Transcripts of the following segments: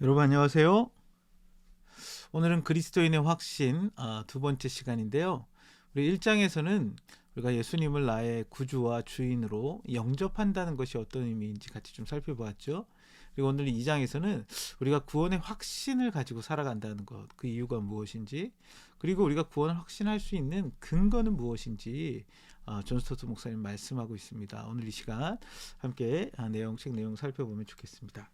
여러분 안녕하세요. 오늘은 그리스도인의 확신 두 번째 시간인데요. 우리 1장에서는 우리가 예수님을 나의 구주와 주인으로 영접한다는 것이 어떤 의미인지 같이 좀 살펴보았죠. 그리고 오늘 2장에서는 우리가 구원의 확신을 가지고 살아간다는 것, 그 이유가 무엇인지, 그리고 우리가 구원을 확신할 수 있는 근거는 무엇인지 존 스토트 목사님 말씀하고 있습니다. 오늘 이 시간 함께 책 내용 살펴보면 좋겠습니다.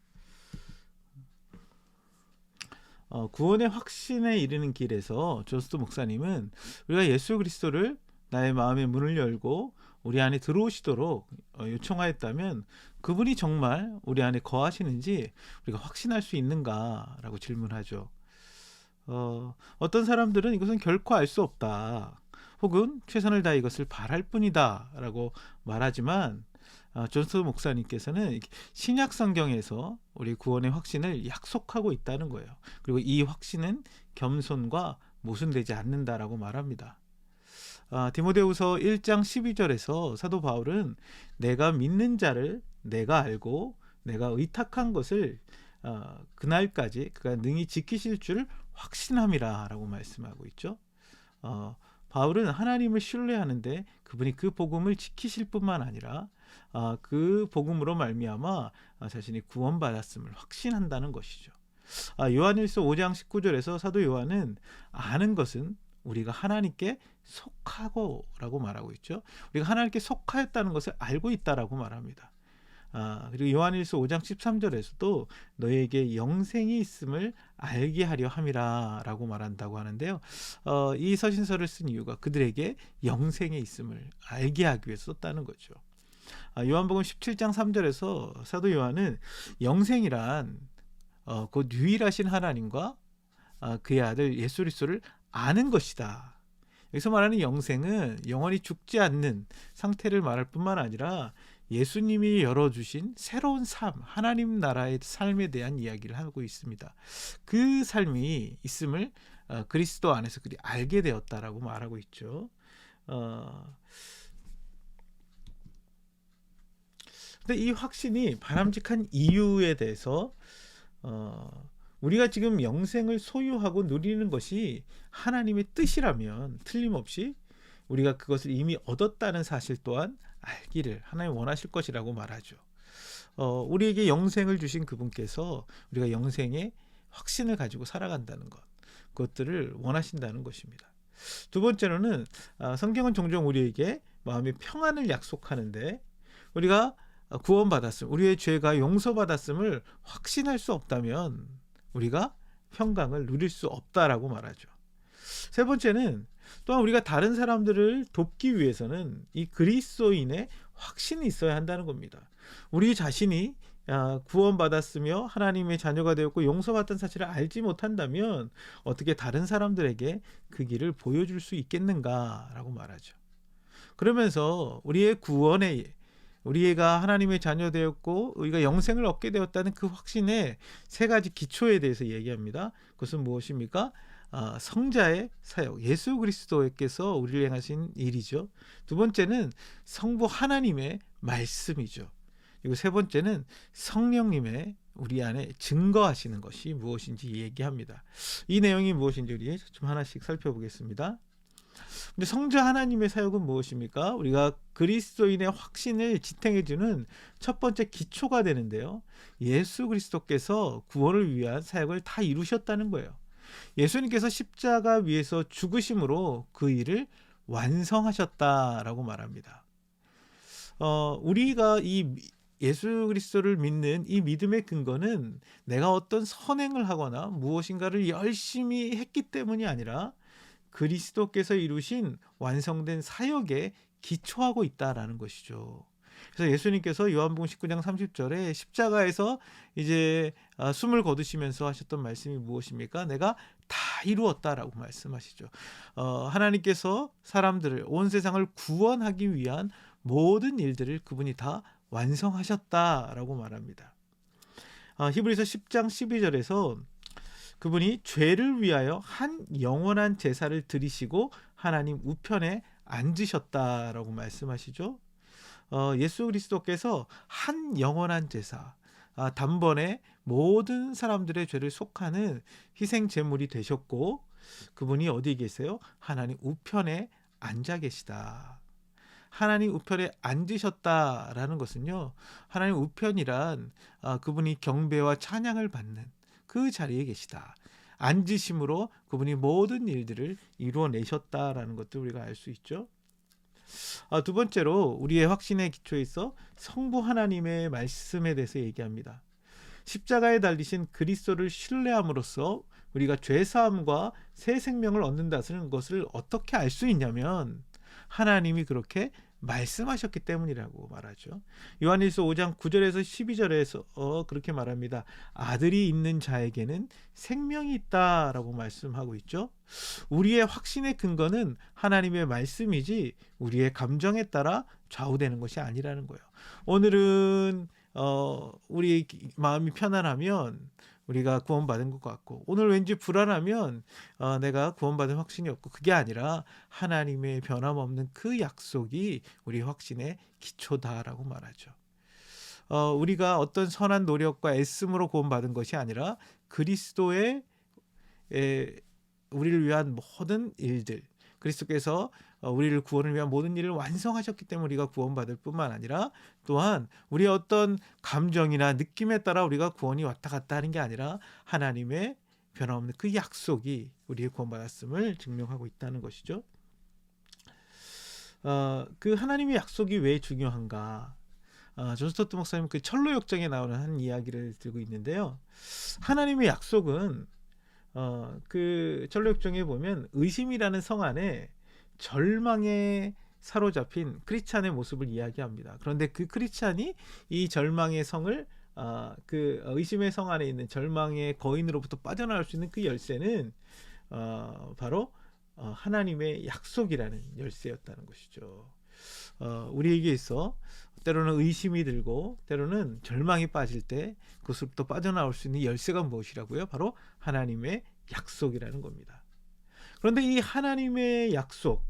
구원의 확신에 이르는 길에서 조스트 목사님은 우리가 예수 그리스도를 나의 마음의 문을 열고 우리 안에 들어오시도록 요청하였다면 그분이 정말 우리 안에 거하시는지 우리가 확신할 수 있는가라고 질문하죠. 어떤 사람들은 이것은 결코 알 수 없다, 혹은 최선을 다해 이것을 바랄 뿐이다 라고 말하지만 존스 목사님께서는 신약 성경에서 우리 구원의 확신을 약속하고 있다는 거예요. 그리고 이 확신은 겸손과 모순되지 않는다라고 말합니다. 디모데후서 1장 12절에서 사도 바울은 내가 믿는 자를 내가 알고 내가 의탁한 것을 그날까지 그가 능히 지키실 줄 확신함이라 라고 말씀하고 있죠. 바울은 하나님을 신뢰하는데 그분이 그 복음을 지키실 뿐만 아니라 그 복음으로 말미암아 자신이 구원받았음을 확신한다는 것이죠. 요한일서 5장 19절에서 사도 요한은 아는 것은 우리가 하나님께 속하고 라고 말하고 있죠. 우리가 하나님께 속하였다는 것을 알고 있다라고 말합니다. 그리고 요한일서 5장 13절에서도 너에게 영생이 있음을 알게 하려 함이라 라고 말한다고 하는데요. 이 서신서를 쓴 이유가 그들에게 영생이 있음을 알게 하기 위해서 썼다는 거죠. 요한복음 17장 3절에서 사도 요한은 영생이란 곧 유일하신 하나님과 그의 아들 예수 그리스도를 아는 것이다. 여기서 말하는 영생은 영원히 죽지 않는 상태를 말할 뿐만 아니라 예수님이 열어주신 새로운 삶, 하나님 나라의 삶에 대한 이야기를 하고 있습니다. 그 삶이 있음을 그리스도 안에서 그리 알게 되었다라고 말하고 있죠. 근데 이 확신이 바람직한 이유에 대해서 우리가 지금 영생을 소유하고 누리는 것이 하나님의 뜻이라면 틀림없이 우리가 그것을 이미 얻었다는 사실 또한 알기를 하나님 원하실 것이라고 말하죠. 우리에게 영생을 주신 그분께서 우리가 영생의 확신을 가지고 살아간다는 것, 그것들을 원하신다는 것입니다. 두 번째로는 성경은 종종 우리에게 마음의 평안을 약속하는데 우리가 구원받았음, 우리의 죄가 용서받았음을 확신할 수 없다면 우리가 평강을 누릴 수 없다라고 말하죠. 세 번째는 또한 우리가 다른 사람들을 돕기 위해서는 이 그리스도인의 확신이 있어야 한다는 겁니다. 우리 자신이 구원받았으며 하나님의 자녀가 되었고 용서받던 사실을 알지 못한다면 어떻게 다른 사람들에게 그 길을 보여줄 수 있겠는가라고 말하죠. 그러면서 우리의 구원에 우리가 하나님의 자녀 되었고 우리가 영생을 얻게 되었다는 그 확신의 세 가지 기초에 대해서 얘기합니다. 그것은 무엇입니까? 성자의 사역, 예수 그리스도께서 우리를 행하신 일이죠. 두 번째는 성부 하나님의 말씀이죠. 그리고 세 번째는 성령님의 우리 안에 증거하시는 것이 무엇인지 얘기합니다. 이 내용이 무엇인지 우리 좀 하나씩 살펴보겠습니다. 근데 성자 하나님의 사역은 무엇입니까? 우리가 그리스도인의 확신을 지탱해주는 첫 번째 기초가 되는데요. 예수 그리스도께서 구원을 위한 사역을 다 이루셨다는 거예요. 예수님께서 십자가 위에서 죽으심으로 그 일을 완성하셨다라고 말합니다. 우리가 이 예수 그리스도를 믿는 이 믿음의 근거는 내가 어떤 선행을 하거나 무엇인가를 열심히 했기 때문이 아니라 그리스도께서 이루신 완성된 사역에 기초하고 있다라는 것이죠. 그래서 예수님께서 요한복음 19장 30절에 십자가에서 이제 숨을 거두시면서 하셨던 말씀이 무엇입니까? 내가 다 이루었다라고 말씀하시죠. 하나님께서 사람들을, 온 세상을 구원하기 위한 모든 일들을 그분이 다 완성하셨다라고 말합니다. 히브리서 10장 12절에서 그분이 죄를 위하여 한 영원한 제사를 드리시고 하나님 우편에 앉으셨다라고 말씀하시죠. 예수 그리스도께서 한 영원한 제사, 단번에 모든 사람들의 죄를 속하는 희생 제물이 되셨고 그분이 어디 계세요? 하나님 우편에 앉아 계시다. 하나님 우편에 앉으셨다라는 것은요. 하나님 우편이란 그분이 경배와 찬양을 받는 그 자리에 계시다. 앉으심으로 그분이 모든 일들을 이루어내셨다라는 것도 우리가 알 수 있죠. 두 번째로 우리의 확신의 기초에 있어 성부 하나님의 말씀에 대해서 얘기합니다. 십자가에 달리신 그리스도를 신뢰함으로써 우리가 죄사함과 새 생명을 얻는다는 것을 어떻게 알 수 있냐면 하나님이 그렇게 말씀하셨기 때문이라고 말하죠. 요한일서 5장 9절에서 12절에서 그렇게 말합니다. 아들이 있는 자에게는 생명이 있다라고 말씀하고 있죠. 우리의 확신의 근거는 하나님의 말씀이지 우리의 감정에 따라 좌우되는 것이 아니라는 거예요. 오늘은 우리 마음이 편안하면 우리가 구원받은 것 같고 오늘 왠지 불안하면 내가 구원받은 확신이 없고 그게 아니라 하나님의 변함없는 그 약속이 우리 확신의 기초다라고 말하죠. 우리가 어떤 선한 노력과 애씀으로 구원받은 것이 아니라 그리스도의 우리를 위한 모든 일들 그리스도께서 우리를 구원을 위한 모든 일을 완성하셨기 때문에 우리가 구원받을 뿐만 아니라 또한 우리의 어떤 감정이나 느낌에 따라 우리가 구원이 왔다 갔다 하는 게 아니라 하나님의 변함없는 그 약속이 우리의 구원받았음을 증명하고 있다는 것이죠. 그 하나님의 약속이 왜 중요한가? 존 스토트 목사님 그 철로 역정에 나오는 한 이야기를 들고 있는데요. 하나님의 약속은 그 철로 역정에 보면 의심이라는 성 안에 절망에 사로잡힌 크리스찬의 모습을 이야기합니다. 그런데 그 크리스찬이 이 절망의 성을 그 의심의 성 안에 있는 절망의 거인으로부터 빠져나갈 수 있는 그 열쇠는 바로 하나님의 약속이라는 열쇠였다는 것이죠. 우리에게 있어 때로는 의심이 들고 때로는 절망이 빠질 때 그것으로부터 빠져나올 수 있는 열쇠가 무엇이라고요? 바로 하나님의 약속이라는 겁니다. 그런데 이 하나님의 약속을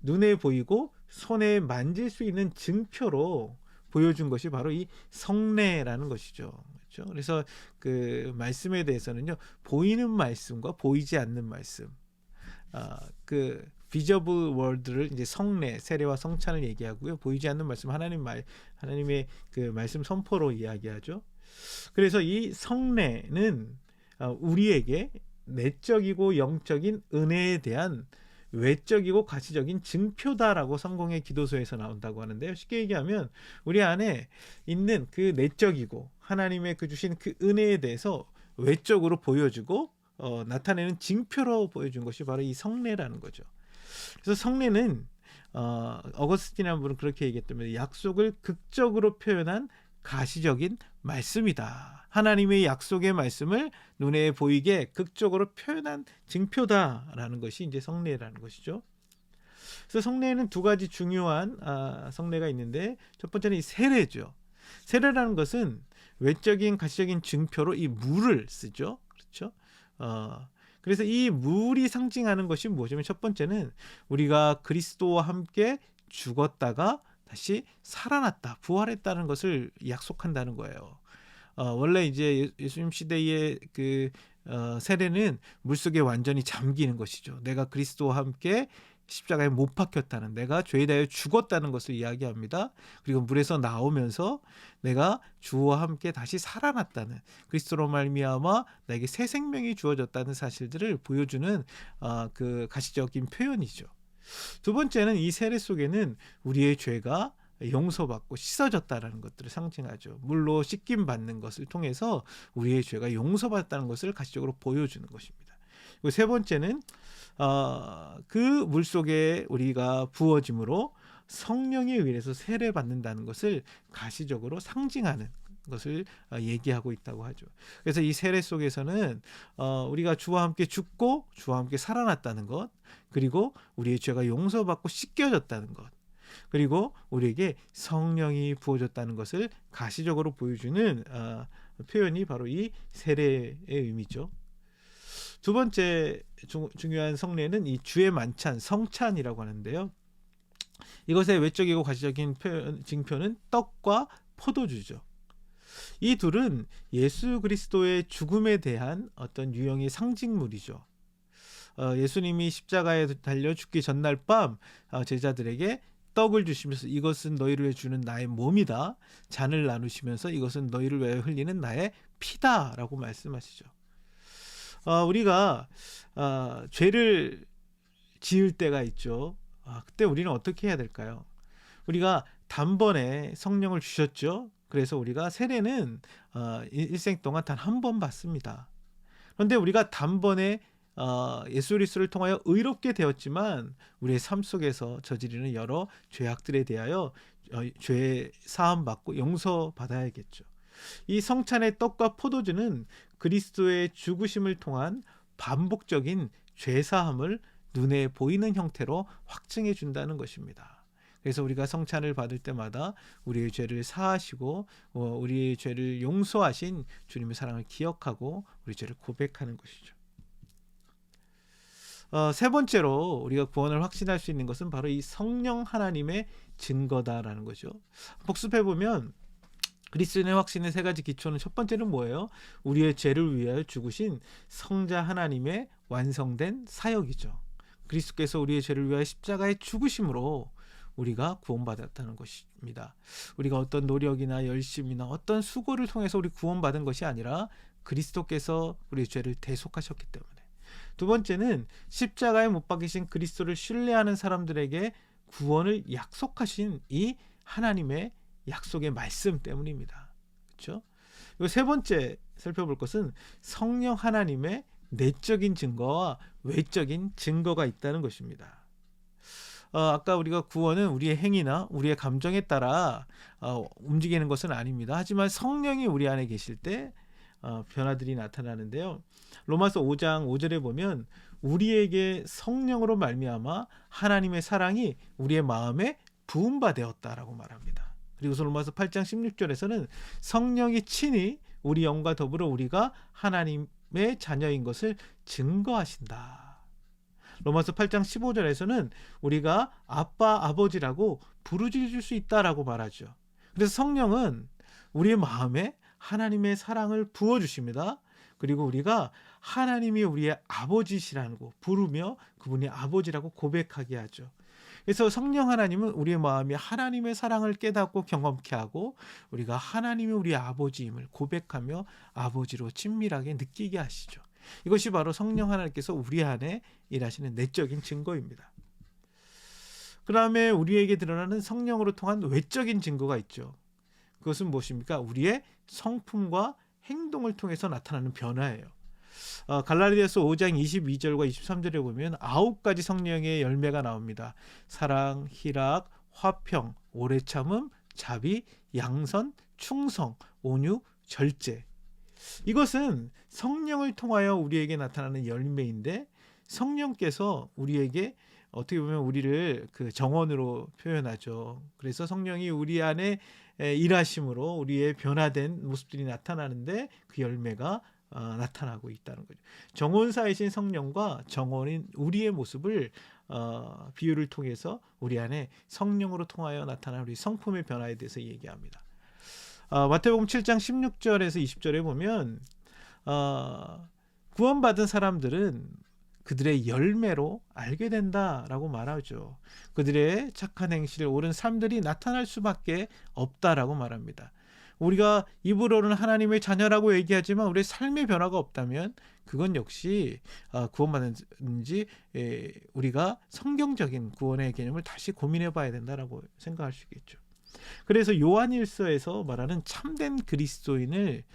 눈에 보이고 손에 만질 수 있는 증표로 보여준 것이 바로 이 성례라는 것이죠. 그렇죠? 그래서 그 말씀에 대해서는요, 보이는 말씀과 보이지 않는 말씀, 그 visible world를 이제 성례, 세례와 성찬을 얘기하고요, 보이지 않는 말씀 하나님의 그 말씀 선포로 이야기하죠. 그래서 이 성례는 우리에게 내적이고 영적인 은혜에 대한 외적이고 가시적인 증표다라고 성공의 기도서에서 나온다고 하는데요. 쉽게 얘기하면 우리 안에 있는 그 내적이고 하나님의 그 주신 그 은혜에 대해서 외적으로 보여주고 나타내는 증표로 보여준 것이 바로 이 성례라는 거죠. 그래서 성례는 어거스틴이라는 분은 그렇게 얘기했다면 약속을 극적으로 표현한 가시적인 말씀이다. 하나님의 약속의 말씀을 눈에 보이게 극적으로 표현한 증표다라는 것이 이제 성례라는 것이죠. 그래서 성례에는 두 가지 중요한 성례가 있는데 첫 번째는 이 세례죠. 세례라는 것은 외적인 가시적인 증표로 이 물을 쓰죠. 그렇죠? 그래서 이 물이 상징하는 것이 무엇이냐면 첫 번째는 우리가 그리스도와 함께 죽었다가 다시 살아났다, 부활했다는 것을 약속한다는 거예요. 원래 이제 예수님 시대의 그 세례는 물속에 완전히 잠기는 것이죠. 내가 그리스도와 함께 십자가에 못 박혔다는, 내가 죄에 대하여 죽었다는 것을 이야기합니다. 그리고 물에서 나오면서 내가 주와 함께 다시 살아났다는, 그리스도로 말미암아 나에게 새 생명이 주어졌다는 사실들을 보여주는 그 가시적인 표현이죠. 두 번째는 이 세례 속에는 우리의 죄가 용서받고 씻어졌다는 것들을 상징하죠. 물로 씻김 받는 것을 통해서 우리의 죄가 용서받았다는 것을 가시적으로 보여주는 것입니다. 그리고 세 번째는 그 물 속에 우리가 부어짐으로 성령에 의해서 세례받는다는 것을 가시적으로 상징하는 것을 얘기하고 있다고 하죠. 그래서 이 세례 속에서는 우리가 주와 함께 죽고 주와 함께 살아났다는 것, 그리고 우리의 죄가 용서받고 씻겨졌다는 것, 그리고 우리에게 성령이 부어졌다는 것을 가시적으로 보여주는 표현이 바로 이 세례의 의미죠. 두 번째 중요한 성례는 이 주의 만찬, 성찬이라고 하는데요. 이것의 외적이고 가시적인 증표는 떡과 포도주죠. 이 둘은 예수 그리스도의 죽음에 대한 어떤 유형의 상징물이죠. 예수님이 십자가에 달려 죽기 전날 밤 제자들에게 떡을 주시면서 이것은 너희를 위해 주는 나의 몸이다. 잔을 나누시면서 이것은 너희를 위해 흘리는 나의 피다라고 말씀하시죠. 우리가 죄를 지을 때가 있죠. 그때 우리는 어떻게 해야 될까요? 우리가 단번에 성령을 주셨죠. 그래서 우리가 세례는 일생 동안 단 한 번 받습니다. 그런데 우리가 단번에 예수 그리스도를 통하여 의롭게 되었지만 우리의 삶 속에서 저지르는 여러 죄악들에 대하여 죄 사함 받고 용서 받아야겠죠. 이 성찬의 떡과 포도주는 그리스도의 죽으심을 통한 반복적인 죄 사함을 눈에 보이는 형태로 확증해 준다는 것입니다. 그래서 우리가 성찬을 받을 때마다 우리의 죄를 사하시고 우리의 죄를 용서하신 주님의 사랑을 기억하고 우리 죄를 고백하는 것이죠. 세 번째로 우리가 구원을 확신할 수 있는 것은 바로 이 성령 하나님의 증거다라는 거죠. 복습해 보면 그리스도인의 확신의 세 가지 기초는 첫 번째는 뭐예요? 우리의 죄를 위하여 죽으신 성자 하나님의 완성된 사역이죠. 그리스도께서 우리의 죄를 위하여 십자가에 죽으심으로 우리가 구원받았다는 것입니다. 우리가 어떤 노력이나 열심이나 어떤 수고를 통해서 우리 구원받은 것이 아니라 그리스도께서 우리의 죄를 대속하셨기 때문에. 두 번째는 십자가에 못 박히신 그리스도를 신뢰하는 사람들에게 구원을 약속하신 이 하나님의 약속의 말씀 때문입니다. 그렇죠? 그리고 세 번째 살펴볼 것은 성령 하나님의 내적인 증거와 외적인 증거가 있다는 것입니다. 아까 우리가 구원은 우리의 행위나 우리의 감정에 따라 움직이는 것은 아닙니다. 하지만 성령이 우리 안에 계실 때 변화들이 나타나는데요. 로마서 5장 5절에 보면 우리에게 성령으로 말미암아 하나님의 사랑이 우리의 마음에 부음바 되었다라고 말합니다. 그리고서 로마서 8장 16절에서는 성령이 친히 우리 영과 더불어 우리가 하나님의 자녀인 것을 증거하신다. 로마서 8장 15절에서는 우리가 아빠, 아버지라고 부르짖을 수 있다라고 말하죠. 그래서 성령은 우리의 마음에 하나님의 사랑을 부어주십니다. 그리고 우리가 하나님이 우리의 아버지시라는 거 부르며 그분이 아버지라고 고백하게 하죠. 그래서 성령 하나님은 우리의 마음이 하나님의 사랑을 깨닫고 경험케 하고 우리가 하나님이 우리의 아버지임을 고백하며 아버지로 친밀하게 느끼게 하시죠. 이것이 바로 성령 하나님께서 우리 안에 일하시는 내적인 증거입니다. 그 다음에 우리에게 드러나는 성령으로 통한 외적인 증거가 있죠. 그것은 무엇입니까? 우리의 성품과 행동을 통해서 나타나는 변화예요. 갈라디아서 5장 22절과 23절에 보면 9가지 성령의 열매가 나옵니다. 사랑, 희락, 화평, 오래 참음, 자비, 양선, 충성, 온유, 절제. 이것은 성령을 통하여 우리에게 나타나는 열매인데 성령께서 우리에게 어떻게 보면 우리를 그 정원으로 표현하죠. 그래서 성령이 우리 안에 일하심으로 우리의 변화된 모습들이 나타나는데 그 열매가 나타나고 있다는 거죠. 정원사이신 성령과 정원인 우리의 모습을 비유를 통해서 우리 안에 성령으로 통하여 나타나는 우리 성품의 변화에 대해서 얘기합니다. 마태복음 7장 16절에서 20절에 보면 구원받은 사람들은 그들의 열매로 알게 된다라고 말하죠. 그들의 착한 행실, 옳은 삶들이 나타날 수밖에 없다라고 말합니다. 우리가 입으로는 하나님의 자녀라고 얘기하지만 우리의 삶의 변화가 없다면 그건 역시 구원받는지 우리가 성경적인 구원의 개념을 다시 고민해 봐야 된다라고 생각할 수 있겠죠. 그래서 요한일서에서 말하는 참된 그리스도인을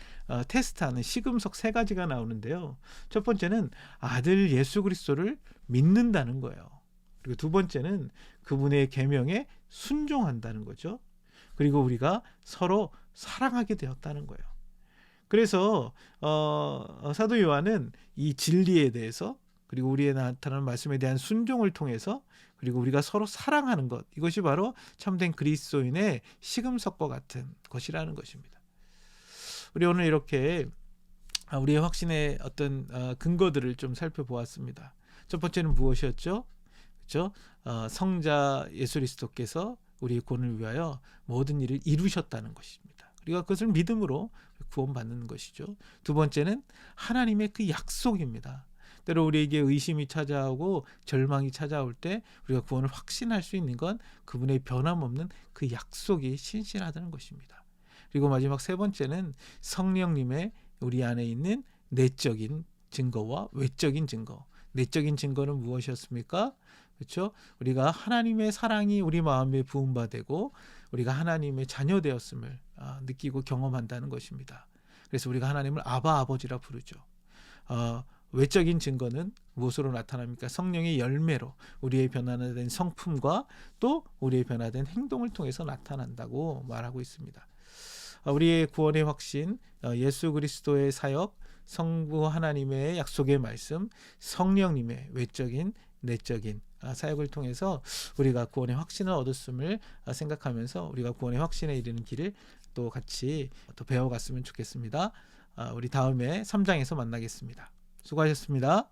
테스트하는 시금석 3가지가 나오는데요. 첫 번째는 아들 예수 그리스도를 믿는다는 거예요. 그리고 두 번째는 그분의 계명에 순종한다는 거죠. 그리고 우리가 서로 사랑하게 되었다는 거예요. 그래서 사도 요한은 이 진리에 대해서 그리고 우리의 나타나는 말씀에 대한 순종을 통해서 그리고 우리가 서로 사랑하는 것, 이것이 바로 참된 그리스도인의 시금석과 같은 것이라는 것입니다. 우리 오늘 이렇게 우리의 확신의 어떤 근거들을 좀 살펴보았습니다. 첫 번째는 무엇이었죠? 그렇죠? 성자 예수 그리스도께서 우리의 구원을 위하여 모든 일을 이루셨다는 것입니다. 우리가 그것을 믿음으로 구원받는 것이죠. 두 번째는 하나님의 그 약속입니다. 때로 우리에게 의심이 찾아오고 절망이 찾아올 때 우리가 구원을 확신할 수 있는 건 그분의 변함없는 그 약속이 신실하다는 것입니다. 그리고 마지막 세 번째는 성령님의 우리 안에 있는 내적인 증거와 외적인 증거. 내적인 증거는 무엇이었습니까? 그렇죠? 우리가 하나님의 사랑이 우리 마음에 부음받고 우리가 하나님의 자녀 되었음을 느끼고 경험한다는 것입니다. 그래서 우리가 하나님을 아바 아버지라 부르죠. 외적인 증거는 무엇으로 나타납니까? 성령의 열매로 우리의 변화된 성품과 또 우리의 변화된 행동을 통해서 나타난다고 말하고 있습니다. 우리의 구원의 확신, 예수 그리스도의 사역, 성부 하나님의 약속의 말씀, 성령님의 외적인 내적인 사역을 통해서 우리가 구원의 확신을 얻었음을 생각하면서 우리가 구원의 확신에 이르는 길을 또 같이 또 배워갔으면 좋겠습니다. 우리 다음에 3장에서 만나겠습니다. 수고하셨습니다.